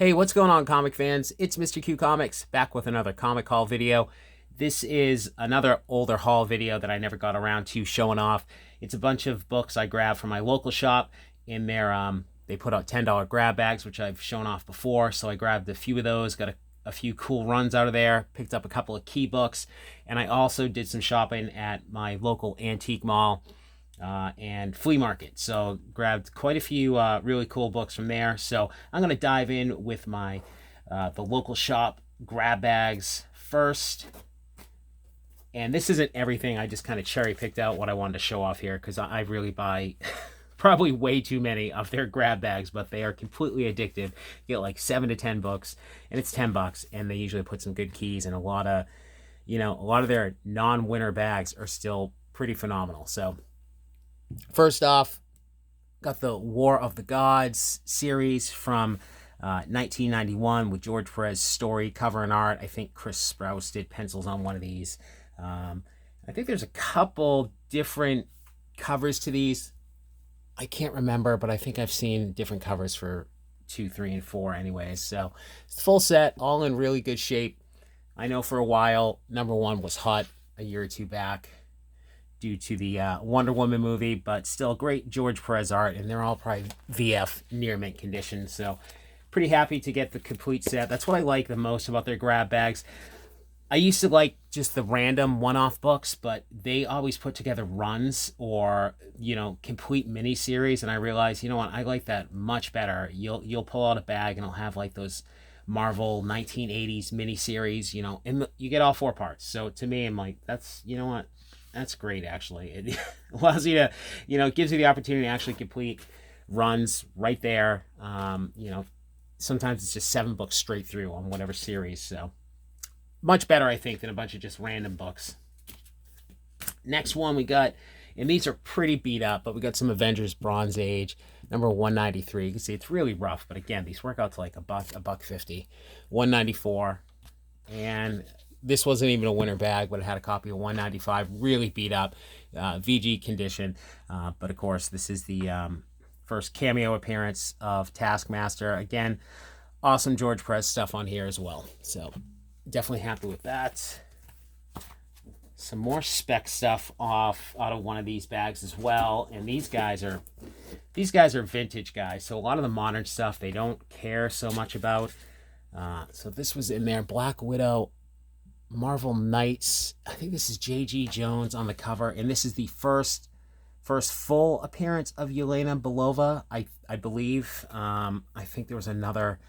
Hey, what's going on, comic fans? It's Mr. Q Comics, back with another comic haul video. This is another older haul video that I never got around to showing off. It's a bunch of books I grabbed from my local shop. In there, they put out $10 grab bags, which I've shown off before. So I grabbed a few of those, got a few cool runs out of there, picked up a couple of key books, and I also did some shopping at my local antique mall and flea market. So grabbed quite a few really cool books from there. So I'm going to dive in with my the local shop grab bags first. And this isn't everything. I just kind of cherry picked out what I wanted to show off here because I really buy probably way too many of their grab bags, but they are completely addictive. You get like 7 to 10 books, and it's $10, and they usually put some good keys, and a lot of their non-winner bags are still pretty phenomenal. So first off, got the War of the Gods series from 1991 with George Perez story, cover and art. I think Chris Sprouse did pencils on one of these. I think there's a couple different covers to these. I can't remember, but I think I've seen different covers for 2, 3, and 4 anyways. So it's the full set, all in really good shape. I know for a while, number 1 was hot a year or two back due to the Wonder Woman movie, but still great George Perez art, and they're all probably VF near mint condition. So pretty happy to get the complete set. That's what I like the most about their grab bags. I used to like just the random one-off books, but they always put together runs or, complete mini-series, and I realized, what, I like that much better. You'll pull out a bag and it'll have like those Marvel 1980s mini-series, and you get all 4 parts. So to me, I'm like, that's, what, that's great, actually. It allows you to, it gives you the opportunity to actually complete runs right there. Sometimes it's just 7 books straight through on whatever series, so much better, I think, than a bunch of just random books. Next one we got, and these are pretty beat up, but we got some Avengers Bronze Age, number 193. You can see it's really rough, but again, these work out to like $1.50. 194. And this wasn't even a winter bag, but it had a copy of 195, really beat up, VG condition. But of course, this is the first cameo appearance of Taskmaster. Again, awesome George Perez stuff on here as well. So definitely happy with that. Some more spec stuff out of one of these bags as well. And these guys are vintage guys. So a lot of the modern stuff they don't care so much about. So this was in there. Black Widow, Marvel Knights. I think this is J.G. Jones on the cover. And this is the first full appearance of Yelena Belova, I believe. I think there was another...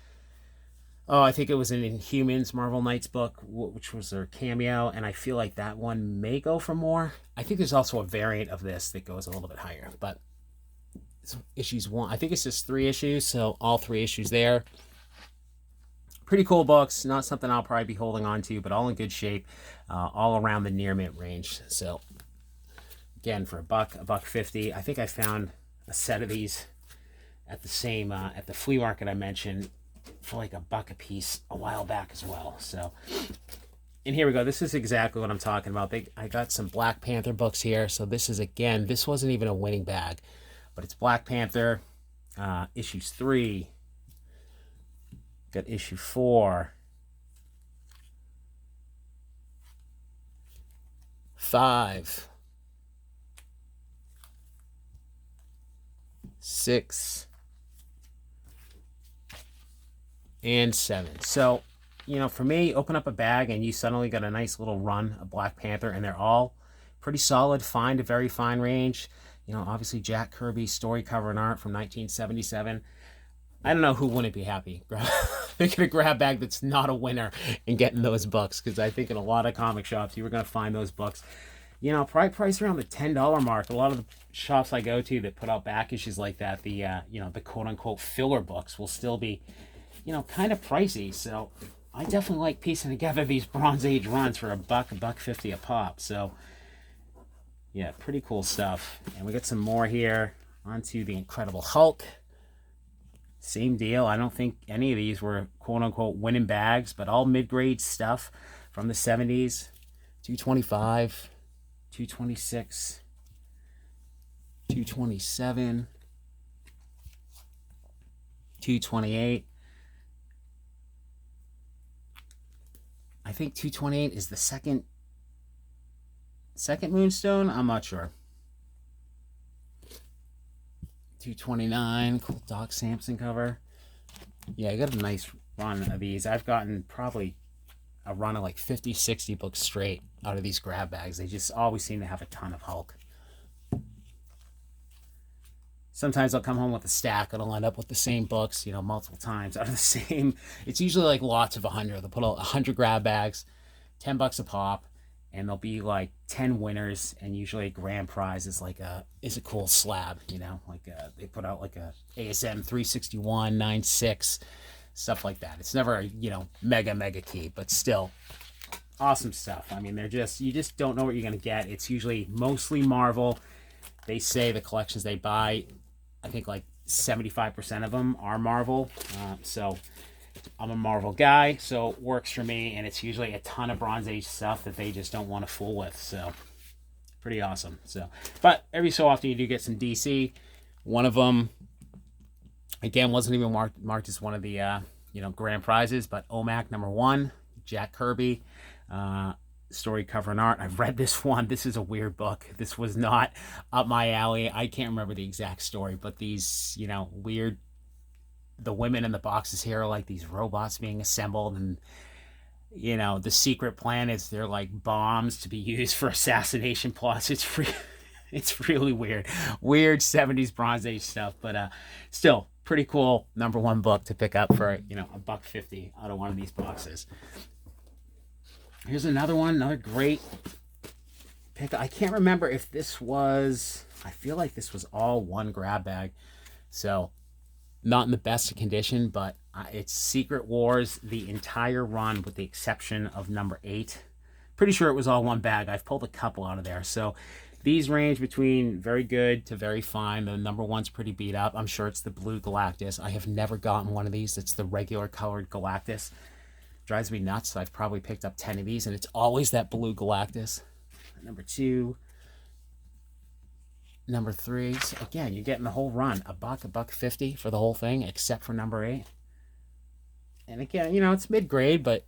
Oh, I think it was an Inhumans Marvel Knights book, which was their cameo, and I feel like that one may go for more. I think there's also a variant of this that goes a little bit higher, but it's issues 1. I think it's just 3 issues, so all 3 issues there. Pretty cool books, not something I'll probably be holding on to, but all in good shape, all around the near mint range. So again, for $1.50. I think I found a set of these at the flea market I mentioned for like $1 a piece a while back as well. So, and here we go. This is exactly what I'm talking about. I got some Black Panther books here. So this wasn't even a winning bag, but it's Black Panther, issues 3. Got issue 4, 5, 6, and 7. So, for me, open up a bag and you suddenly got a nice little run of Black Panther, and they're all pretty solid, fine to very fine range. Obviously Jack Kirby's story, cover and art from 1977. I don't know who wouldn't be happy picking a grab bag that's not a winner and getting those books, because I think in a lot of comic shops you were going to find those books, probably priced around the $10 mark. A lot of the shops I go to that put out back issues like that, the quote-unquote filler books will still be kind of pricey. So I definitely like piecing together these Bronze Age runs for $1.50 a pop. So yeah, pretty cool stuff. And we got some more here. Onto the Incredible Hulk. Same deal. I don't think any of these were quote-unquote winning bags, but all mid-grade stuff from the 70s. 225, 226, 227, 228. I think 228 is the second Moonstone. I'm not sure. 229, cool Doc Samson cover. Yeah, I got a nice run of these. I've gotten probably a run of like 50, 60 books straight out of these grab bags. They just always seem to have a ton of Hulk. Sometimes I'll come home with a stack and I'll end up with the same books, you know, multiple times out of the same. It's usually like lots of 100. They'll put 100 grab bags, $10 a pop, and there'll be like 10 winners, and usually a grand prize is like a cool slab, you know, like they put out like a ASM 361, 96, stuff like that. It's never, you know, mega key, but still awesome stuff. I mean, you just don't know what you're going to get. It's usually mostly Marvel. They say the collections they buy, I think like 75% of them are Marvel. So I'm a Marvel guy, so it works for me. And it's usually a ton of Bronze Age stuff that they just don't want to fool with. So pretty awesome. So, but every so often you do get some DC. One of them, again, wasn't even marked as one of the you know, grand prizes, but OMAC #1, Jack Kirby. Story, cover, and art. I've read this one. This is a weird book. This was not up my alley. I can't remember the exact story, but these, you know, weird, the women in the boxes here are like these robots being assembled, and, you know, the secret plan is they're like bombs to be used for assassination plots. It's really weird 70s Bronze Age stuff, but still pretty cool #1 book to pick up for, you know, $1.50 out of one of these boxes. Here's another one, another great pick. I can't remember if this was, I feel like this was all one grab bag. So not in the best of condition, but it's Secret Wars, the entire run with the exception of #8. Pretty sure it was all one bag. I've pulled a couple out of there. So these range between very good to very fine. The #1's pretty beat up. I'm sure it's the blue Galactus. I have never gotten one of these. It's the regular colored Galactus. Drives me nuts. I've probably picked up 10 of these, and it's always that blue Galactus. #2, #3. So again, you're getting the whole run. $1.50 for the whole thing, except for #8. And again, you know, it's mid-grade, but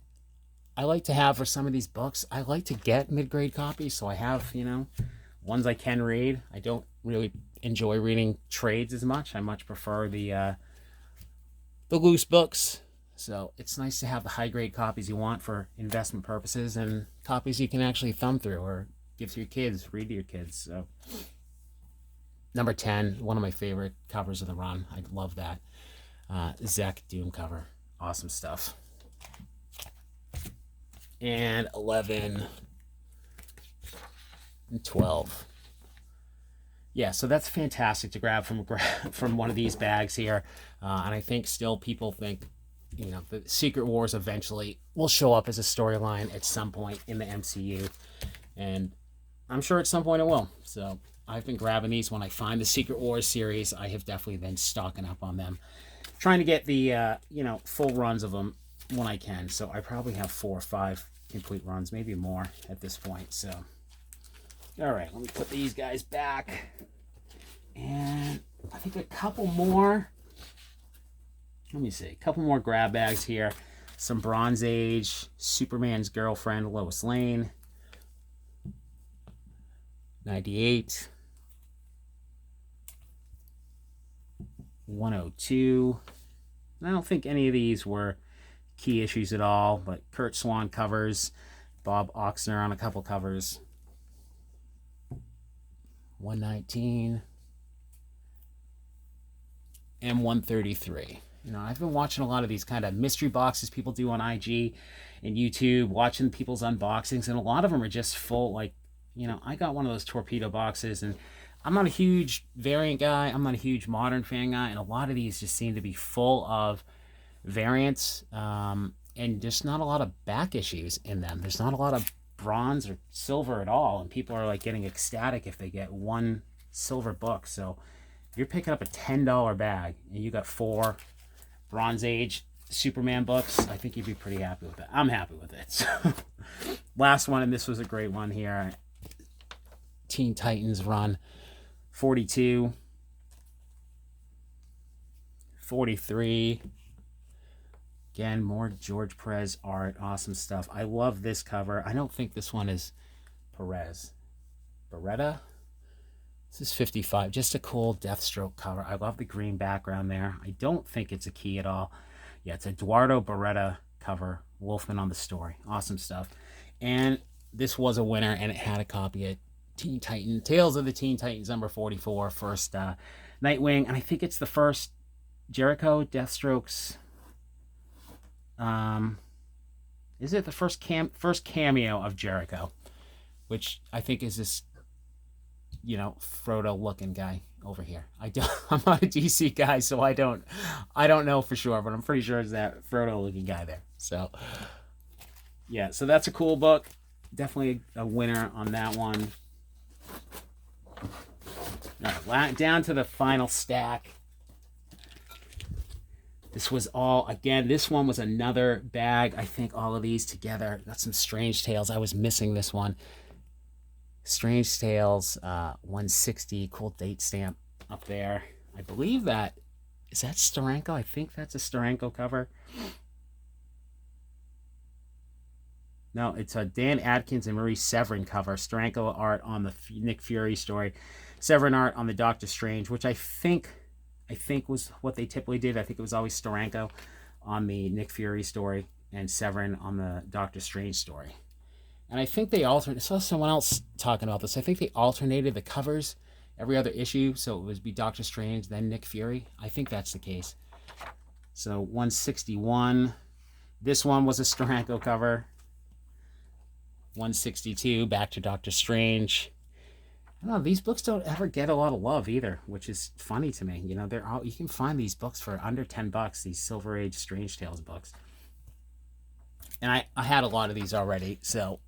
I like to have, for some of these books, I like to get mid-grade copies, so I have, you know, ones I can read. I don't really enjoy reading trades as much. I much prefer the loose books. So it's nice to have the high-grade copies you want for investment purposes, and copies you can actually thumb through or give to your kids, read to your kids. So #10, one of my favorite covers of the run. I love that. Zek Doom cover. Awesome stuff. And 11 and 12. Yeah, so that's fantastic to grab from one of these bags here. And I think still people think, you know, the Secret Wars eventually will show up as a storyline at some point in the MCU. And I'm sure at some point it will. So I've been grabbing these when I find the Secret Wars series. I have definitely been stocking up on them. Trying to get the, you know, full runs of them when I can. So I probably have 4 or 5 complete runs, maybe more at this point. So, all right, let me put these guys back. And I think a couple more. Let me see, a couple more grab bags here. Some Bronze Age, Superman's girlfriend, Lois Lane. 98. 102. I don't think any of these were key issues at all, but Kurt Swan covers, Bob Oxner on a couple covers. 119. And 133. You know, I've been watching a lot of these kind of mystery boxes people do on IG and YouTube, watching people's unboxings, and a lot of them are just full, like, you know, I got one of those torpedo boxes, and I'm not a huge variant guy, I'm not a huge modern fan guy, and a lot of these just seem to be full of variants, and just not a lot of back issues in them. There's not a lot of bronze or silver at all, and people are like getting ecstatic if they get one silver book. So if you're picking up a $10 bag and you got 4 Bronze Age Superman books, I think you'd be pretty happy with it. I'm happy with it. So, last one, and this was a great one here. Teen Titans run 42, 43, Again, more George Perez art. Awesome stuff. I love this cover. I don't think this one is Perez. Beretta? This is 55. Just a cool Deathstroke cover. I love the green background there. I don't think it's a key at all. Yeah, it's Eduardo Beretta cover. Wolfman on the story. Awesome stuff. And this was a winner, and it had a copy at Teen Titan. Tales of the Teen Titans, number 44. First Nightwing. And I think it's the first Jericho Deathstrokes. Is it the first cameo of Jericho? Which I think is this, Frodo looking guy over here. I'm not a DC guy, so I don't know for sure, but I'm pretty sure it's that Frodo looking guy there. So yeah, so that's a cool book. Definitely a winner on that one. All right, down to the final stack. This was all, again, this one was another bag. I think all of these together. Got some Strange Tales. I was missing this one. Strange Tales, 160, cool date stamp up there. I believe that, is that Steranko? I think that's a Steranko cover. No, it's a Dan Adkins and Marie Severin cover. Steranko art on the Nick Fury story. Severin art on the Doctor Strange, which I think was what they typically did. I think it was always Steranko on the Nick Fury story and Severin on the Doctor Strange story. And I think they alternated. I saw someone else talking about this. I think they alternated the covers every other issue, so it would be Doctor Strange, then Nick Fury. I think that's the case. So 161. This one was a Steranko cover. 162, back to Doctor Strange. I don't know, these books don't ever get a lot of love either, which is funny to me. They're all, you can find these books for under $10, these Silver Age Strange Tales books. And I had a lot of these already, so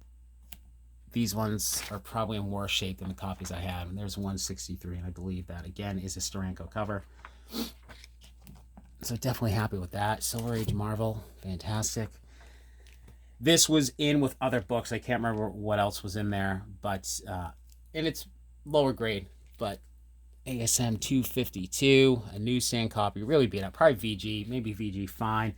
these ones are probably in worse shape than the copies I have. And there's 163, and I believe that, again, is a Steranko cover. So definitely happy with that. Silver Age Marvel, fantastic. This was in with other books. I can't remember what else was in there, but and it's lower grade, but ASM 252, a newsstand copy, really beat up. Probably VG, maybe VG, fine.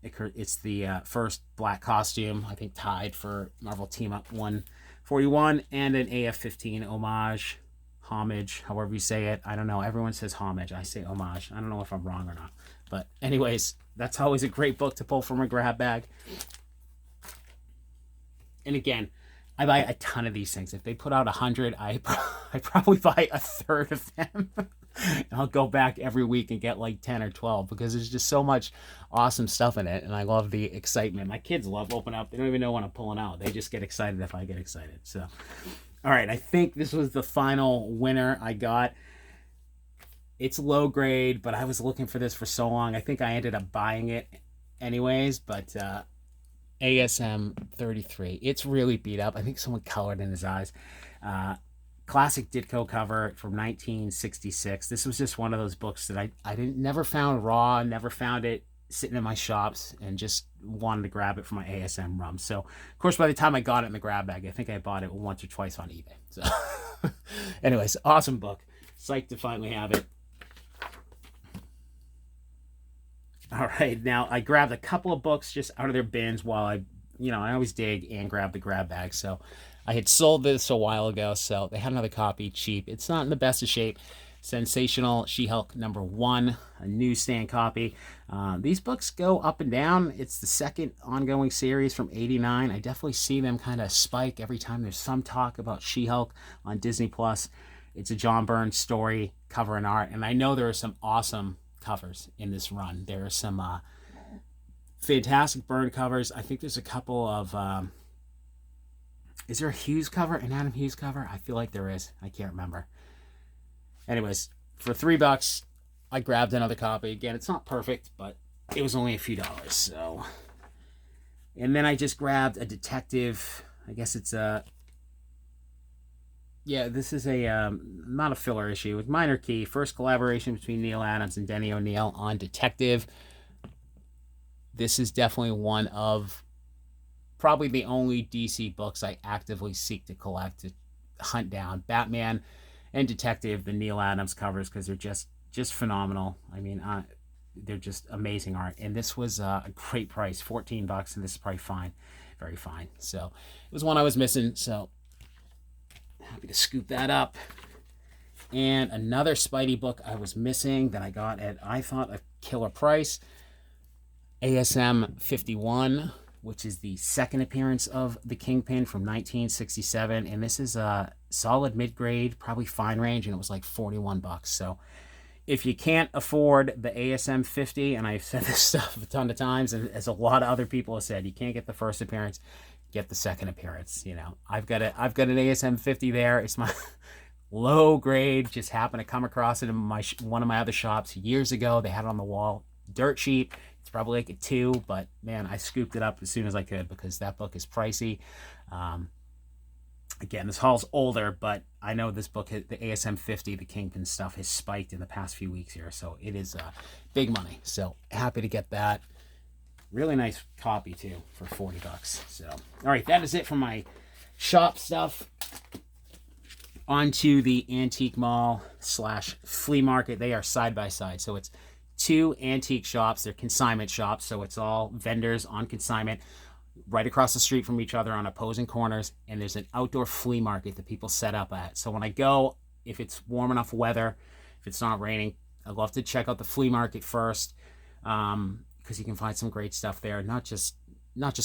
It's the first black costume, I think tied for Marvel Team Up 141, and an AF-15 homage, however you say it. I don't know. Everyone says homage. I say homage. I don't know if I'm wrong or not. But anyways, that's always a great book to pull from a grab bag. And again, I buy a ton of these things. If they put out 100, I probably buy a third of them. And I'll go back every week and get like 10 or 12 because there's just so much awesome stuff in it. And I love the excitement. My kids love opening up. They don't even know when I'm pulling out. They just get excited if I get excited. So, all right. I think this was the final winner I got. It's low grade, but I was looking for this for so long. I think I ended up buying it anyways, but ASM 33. It's really beat up. I think someone colored in his eyes. Classic Ditko cover from 1966. This was just one of those books that I never found raw, never found it sitting in my shops, and just wanted to grab it for my ASM rum. So, of course, by the time I got it in the grab bag, I think I bought it once or twice on eBay. So, anyways, awesome book. Psyched to finally have it. All right, now I grabbed a couple of books just out of their bins while I always dig and grab the grab bag. So I had sold this a while ago, so they had another copy cheap. It's not in the best of shape. Sensational She-Hulk number 1, a newsstand copy. These books go up and down. It's the second ongoing series from '89. I definitely see them kind of spike every time there's some talk about She-Hulk on Disney+. It's a John Byrne story, cover and art, and I know there are some awesome covers in this run. There are some fantastic Byrne covers. I think there's a couple of is there a Hughes cover, an Adam Hughes cover? I feel like there is. I can't remember. Anyways, for $3 I grabbed another copy. Again, it's not perfect, but it was only a few dollars. So, and then I just grabbed a detective. I guess it's a this is a not a filler issue. With Minor Key, first collaboration between Neil Adams and Denny O'Neil on Detective. This is definitely one of probably the only DC books I actively seek to collect, to hunt down. Batman and Detective, the Neil Adams covers, because they're just phenomenal. I mean, they're just amazing art. And this was a great price, $14, and this is probably fine, very fine. So it was one I was missing, so happy to scoop that up. And another Spidey book I was missing that I got at, I thought, a killer price, ASM 51, which is the second appearance of the Kingpin from 1967. And this is a solid mid-grade, probably fine range, and it was like $41. So if you can't afford the ASM 50, and I've said this stuff a ton of times, and as a lot of other people have said, you can't get the first appearance, get the second appearance. You know, I've got an ASM 50 there. It's my low grade, just happened to come across it in one of my other shops years ago. They had it on the wall, dirt cheap. It's probably like a 2, but man, I scooped it up as soon as I could because that book is pricey. Again, this haul's older, but I know this book, the ASM 50, the Kingpin stuff, has spiked in the past few weeks here, so it is big money. So happy to get that. Really nice copy too for $40. So all right, that is it for my shop stuff. Onto the antique mall / flea market. They are side by side, so it's 2 antique shops. They're consignment shops, so it's all vendors on consignment right across the street from each other on opposing corners. And there's an outdoor flea market that people set up at. So when I go, if it's warm enough weather, if it's not raining, I love to check out the flea market first, because you can find some great stuff there. Not just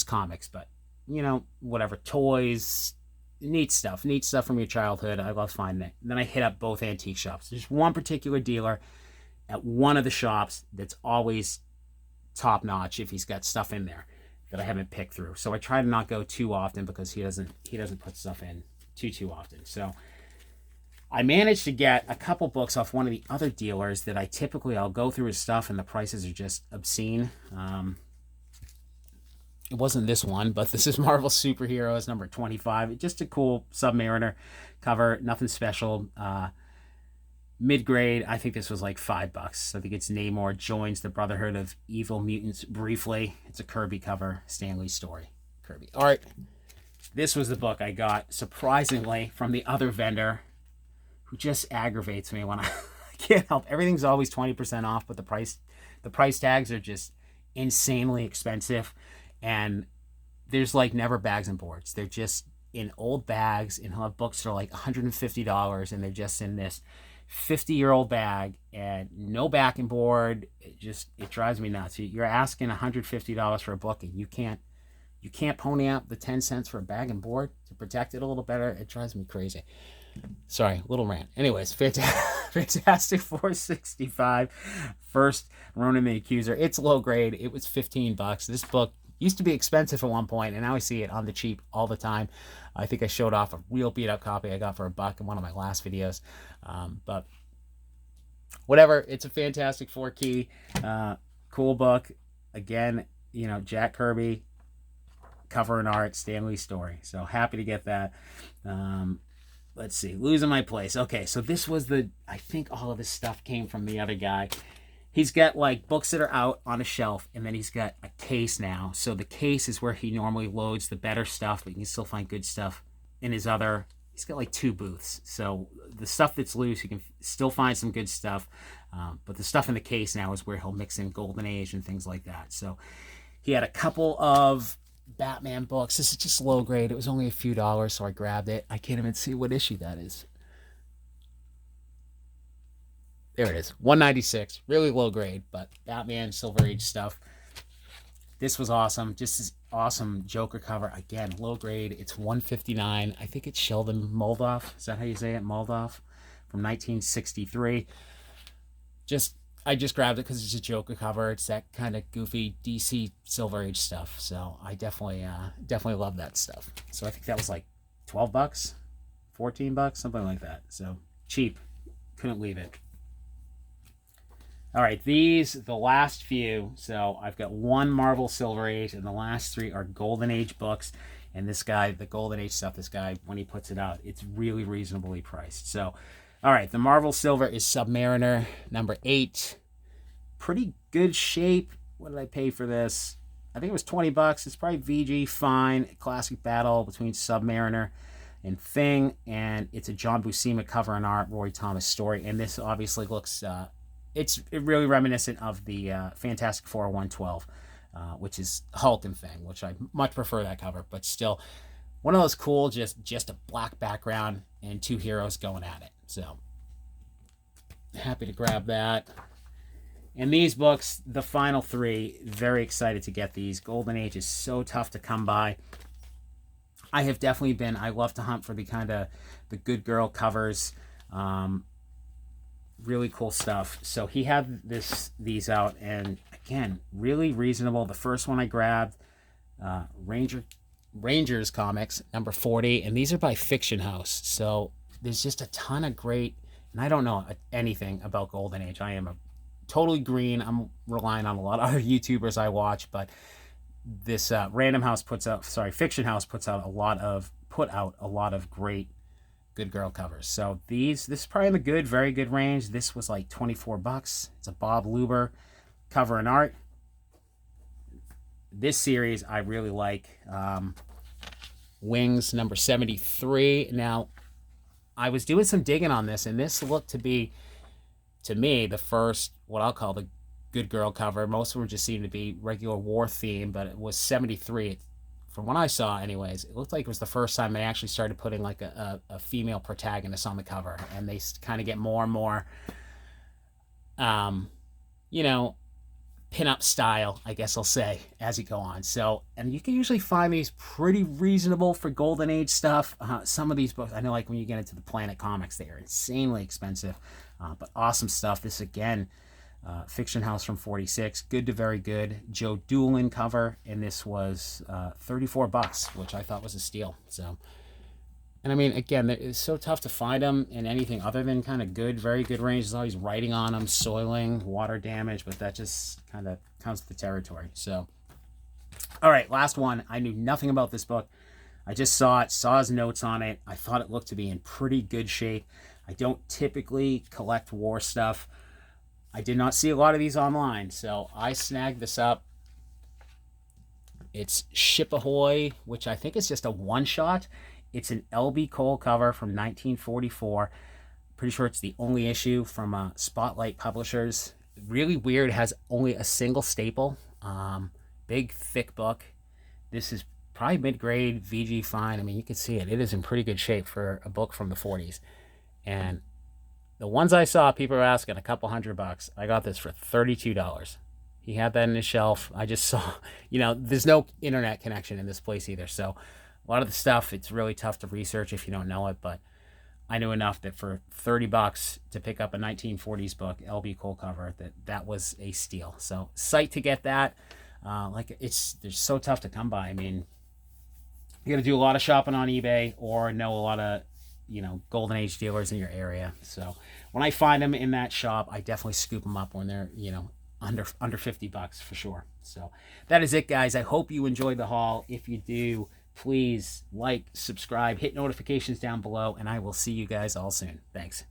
comics, but you know, whatever, toys, neat stuff from your childhood. I love finding it. And then I hit up both antique shops. There's one particular dealer at one of the shops that's always top notch if he's got stuff in there that I haven't picked through. So I try to not go too often because he doesn't put stuff in too often. So I managed to get a couple books off one of the other dealers that I'll go through his stuff and the prices are just obscene. It wasn't this one, but this is Marvel Superheroes number 25. Just a cool Submariner cover, nothing special. Mid-grade, I think this was like $5. I think it's Neymar joins the Brotherhood of Evil Mutants briefly. It's a Kirby cover, Stan Lee story. Kirby. All right, this was the book I got, surprisingly, from the other vendor, who just aggravates me when I can't help. Everything's always 20% off, but the price tags are just insanely expensive. And there's like never bags and boards. They're just in old bags, and he'll have books that are like $150, and they're just in this 50-year-old bag and no back and board. It drives me nuts. You're asking $150 for a book, and you can't pony up the 10 cents for a bag and board to protect it a little better. It drives me crazy. Sorry, little rant. Anyways, Fantastic 465, first Ronan the Accuser. It's low grade. It was $15. This book used to be expensive at one point, and now I see it on the cheap all the time. I think I showed off a real beat-up copy I got for $1 in one of my last videos. But whatever, it's a Fantastic Four key. Cool book. Again, you know, Jack Kirby, cover and art, Stan Lee story. So happy to get that. Let's see, losing my place. Okay, so this was I think all of this stuff came from the other guy. He's got like books that are out on a shelf, and then he's got a case now. So the case is where he normally loads the better stuff, but you can still find good stuff in his other. He's got like 2 booths. So the stuff that's loose, you can still find some good stuff. But the stuff in the case now is where he'll mix in Golden Age and things like that. So he had a couple of Batman books. This is just low grade. It was only a few dollars, so I grabbed it. I can't even see what issue that is. There it is, 196, really low grade, but Batman, Silver Age stuff. This was awesome, just this awesome Joker cover. Again, low grade, it's 159. I think it's Sheldon Moldoff. Is that how you say it? Moldoff, from 1963. I just grabbed it because it's a Joker cover. It's that kind of goofy DC Silver Age stuff. So I definitely love that stuff. So I think that was like $12, $14, something like that. So cheap, couldn't leave it. All right, the last few. So I've got 1 Marvel Silver Age, and the last 3 are Golden Age books. And this guy, the Golden Age stuff, this guy, when he puts it out, it's really reasonably priced. So, all right, the Marvel Silver is Submariner, number 8. Pretty good shape. What did I pay for this? I think it was $20. It's probably VG, fine. Classic battle between Submariner and Thing. And it's a John Buscema cover and art, Roy Thomas story. And this obviously looks it's really reminiscent of the Fantastic Four 112, which is Hulk and Thing, which I much prefer that cover, but still one of those cool, just a black background and two heroes going at it. So happy to grab that. And these books, the final three, very excited to get these. Golden Age is so tough to come by. I have definitely been, I love to hunt for the kind of the good girl covers. Really cool stuff. So he had these out, and again, really reasonable. The first one I grabbed, Rangers comics, number 40, and these are by Fiction House. So there's just a ton of great, and I don't know anything about Golden Age. I am a totally green. I'm relying on a lot of other YouTubers I watch, but this Fiction House puts out a lot of great good girl covers. So this is probably in the very good range. This was like $24. It's a Bob Luber cover and art. This series I really like. Wings number 73. Now, I was doing some digging on this, and this looked to be, to me, the first, what I'll call the good girl cover. Most of them just seemed to be regular war theme, but it was 73. From what I saw, anyways, it looked like it was the first time they actually started putting like a female protagonist on the cover, and they kind of get more and more, pinup style, I guess I'll say, as you go on. So, and you can usually find these pretty reasonable for Golden Age stuff. Some of these books, I know, like when you get into the Planet Comics, they are insanely expensive, but awesome stuff. This again, Fiction House from 46, good to very good. Joe Doolin cover, and this was $34, which I thought was a steal. So, and I mean, again, it's so tough to find them in anything other than kind of good, very good range. There's always writing on them, soiling, water damage, but that just kind of counts the territory. So, all right, last one. I knew nothing about this book. I just saw his notes on it. I thought it looked to be in pretty good shape. I don't typically collect war stuff. I did not see a lot of these online, so I snagged this up. It's Ship Ahoy, which I think is just a one-shot. It's an L.B. Cole cover from 1944. Pretty sure it's the only issue from Spotlight Publishers. Really weird, it has only a single staple. Big, thick book. This is probably mid-grade, VG fine. I mean, you can see it. It is in pretty good shape for a book from the 40s. And the ones I saw, people were asking a couple $100. I got this for $32. He had that in his shelf. I just saw, there's no internet connection in this place either. So a lot of the stuff, it's really tough to research if you don't know it. But I knew enough that for $30 to pick up a 1940s book, L.B. Cole cover, that was a steal. So psyched to get that. They're so tough to come by. I mean, you got to do a lot of shopping on eBay or know a lot of Golden Age dealers in your area. So when I find them in that shop, I definitely scoop them up when they're, under $50 for sure. So that is it, guys. I hope you enjoyed the haul. If you do, please like, subscribe, hit notifications down below, and I will see you guys all soon. Thanks.